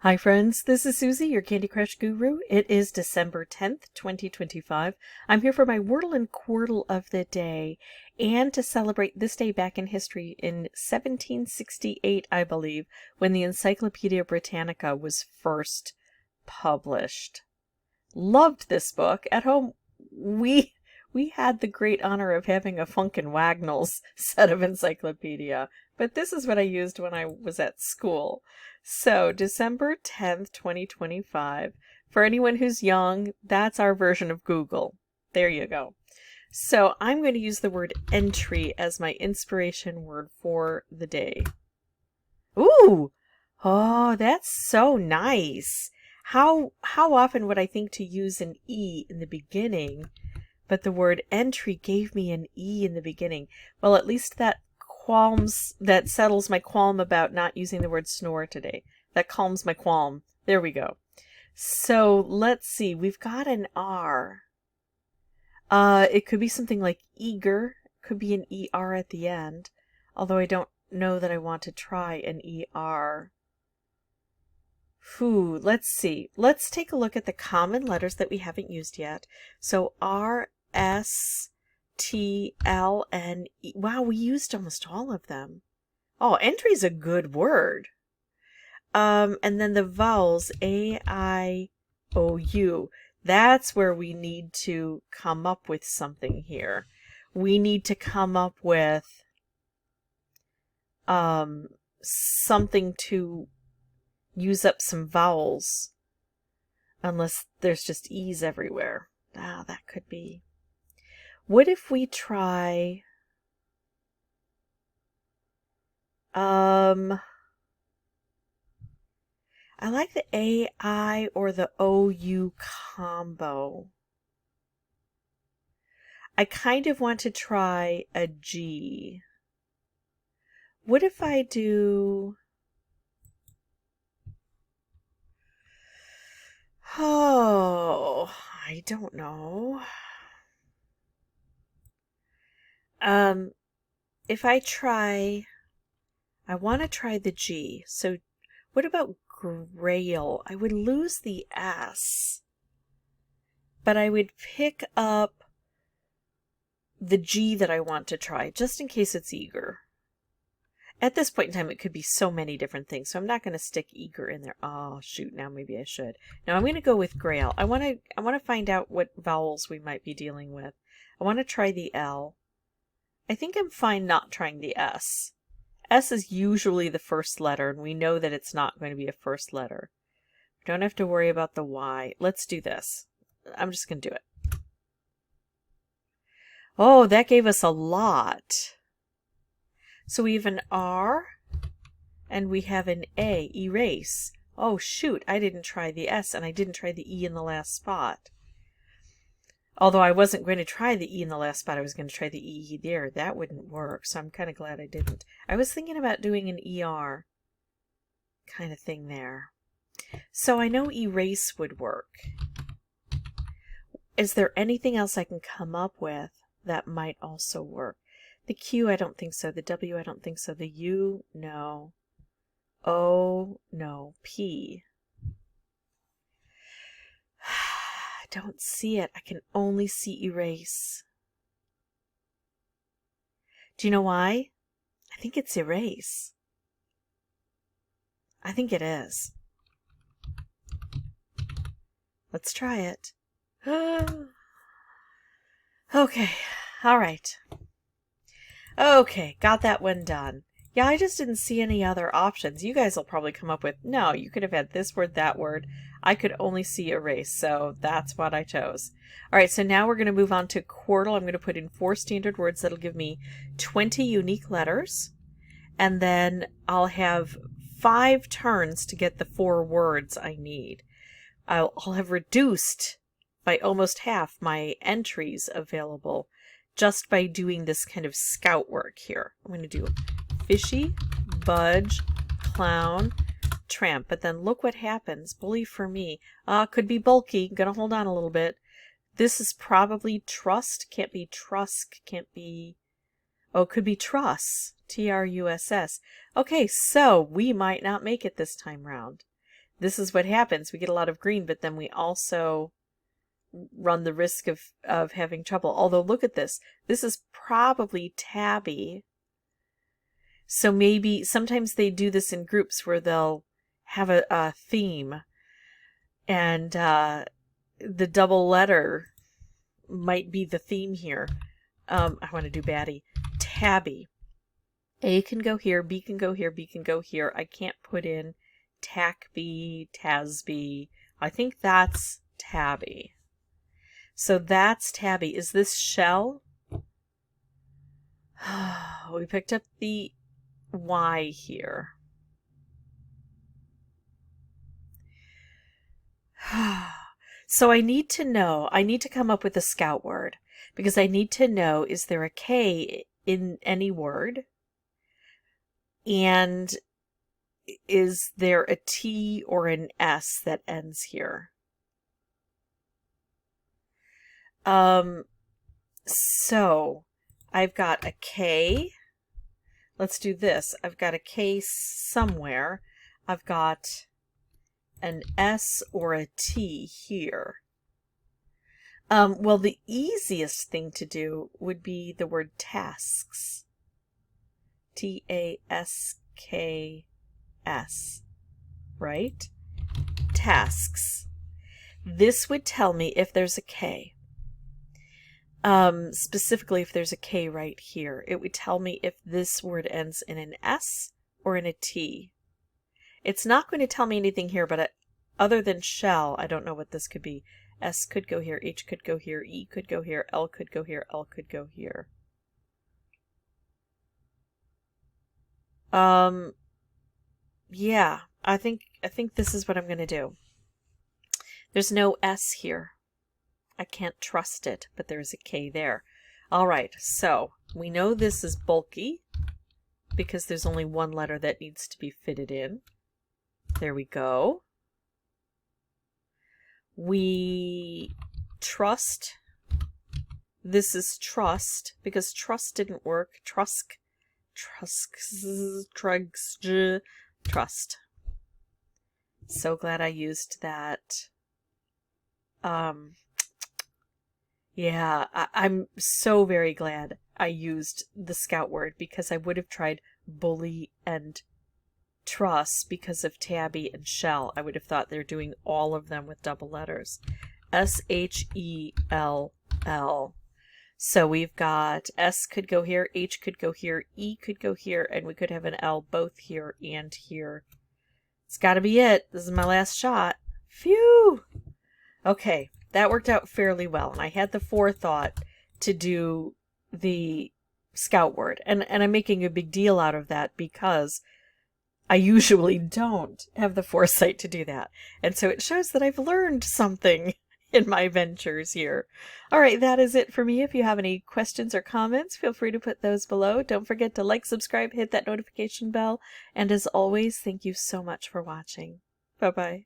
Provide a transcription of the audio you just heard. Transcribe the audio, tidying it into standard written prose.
Hi friends, this is Suzy, your Candy Crush guru. It is December 10th, 2025. I'm here for my Wordle and Quordle of the day, and to celebrate this day back in history in 1768, I believe, when the Encyclopaedia Britannica was first published. Loved this book. At home, we had the great honor of having a Funkin' Wagnalls set of encyclopedia, but this is what I used when I was at school. So, December 10th, 2025. For anyone who's young, that's our version of Google. There you go. So, I'm going to use the word entry as my inspiration word for the day. Ooh! Oh, that's so nice. How often would I think to use an E in the beginning, but the word entry gave me an E in the beginning. Well, at least that settles my qualm about not using the word snore today. That calms my qualm. There we go. So let's see. We've got an R. It could be something like eager. Could be an ER at the end. Although I don't know that I want to try an ER. Let's see. Let's take a look at the common letters that we haven't used yet. So R, S, T, L, N, E. Wow, we used almost all of them. Oh, entry is a good word. And then the vowels, A, I, O, U. That's where we need to come up with something here. We need to come up with something to use up some vowels. Unless there's just E's everywhere. Ah, that could be. What if we try I like the AI or the OU combo. I kind of want to try a G. What if I do... Oh, I don't know. If I try... I want to try the G. So what about grail? I would lose the S, but I would pick up the G that I want to try, just in case it's eager. At this point in time, it could be so many different things, so I'm not going to stick eager in there. Oh, shoot, now maybe I should. Now I'm going to go with grail. I want to find out what vowels we might be dealing with. I want to try the L. I think I'm fine not trying the S. S is usually the first letter, and we know that it's not going to be a first letter. We don't have to worry about the Y. Let's do this. I'm just going to do it. Oh, that gave us a lot. So we have an R, and we have an A, erase. Oh, shoot, I didn't try the S, and I didn't try the E in the last spot. Although I wasn't going to try the E in the last spot, I was going to try the E there. That wouldn't work, so I'm kind of glad I didn't. I was thinking about doing an ER kind of thing there. So I know erase would work. Is there anything else I can come up with that might also work? The Q, I don't think so. The W, I don't think so. The U, no. O, no. P. I don't see it. I can only see erase. Do you know why? I think it's erase. I think it is. Let's try it. Okay. All right. Okay. Got that one done. Yeah, I just didn't see any other options. You guys will probably come up with, no, you could have had this word, that word. I could only see erase, so that's what I chose. All right, so now we're going to move on to Quordle. I'm going to put in 4 standard words that'll give me 20 unique letters. And then I'll have 5 turns to get the 4 words I need. I'll have reduced by almost half my entries available just by doing this kind of scout work here. I'm going to do fishy, budge, clown, tramp. But then look what happens. Bully for me. Could be bulky. Gonna hold on a little bit. This is probably trust. Can't be trusk. Can't be... Oh, could be truss. Truss. Okay, so we might not make it this time round. this is what happens. We get a lot of green, but then we also run the risk of having trouble. Although, look at this. This is probably tabby. So maybe sometimes they do this in groups where they'll have a theme, and the double letter might be the theme here. I want to do baddie. Tabby. A can go here, B can go here, B can go here. I can't put in Tackby, Tasby. I think that's tabby. So that's tabby. Is this shell? We picked up the Y here. So I need to know, I need to come up with a scout word, because I need to know, is there a K in any word? And is there a T or an S that ends here? So I've got a K. Let's do this. I've got a K somewhere. I've got an S or a T here. Well, the easiest thing to do would be the word tasks. Tasks, right? Tasks. This would tell me if there's a K. Specifically if there's a K right here. It would tell me if this word ends in an S or in a T. It's not going to tell me anything here, but other than shell, I don't know what this could be. S could go here, H could go here, E could go here, L could go here, L could go here. Yeah, I think this is what I'm going to do. There's no S here. I can't trust it, but there's a K there. All right, so we know this is bulky because there's only one letter that needs to be fitted in. There we go. We trust. This is trust because trust didn't work. Trust. So glad I used that. Yeah, I'm so very glad I used the scout word, because I would have tried bully and truss because of tabby and shell. I would have thought they're doing all of them with double letters. S-H-E-L-L. So we've got S could go here, H could go here, E could go here, and we could have an L both here and here. It's got to be it. This is my last shot. Phew! Okay, that worked out fairly well, and I had the forethought to do the scout word. And I'm making a big deal out of that because I usually don't have the foresight to do that. And so it shows that I've learned something in my ventures here. All right, that is it for me. If you have any questions or comments, feel free to put those below. Don't forget to like, subscribe, hit that notification bell. And as always, thank you so much for watching. Bye-bye.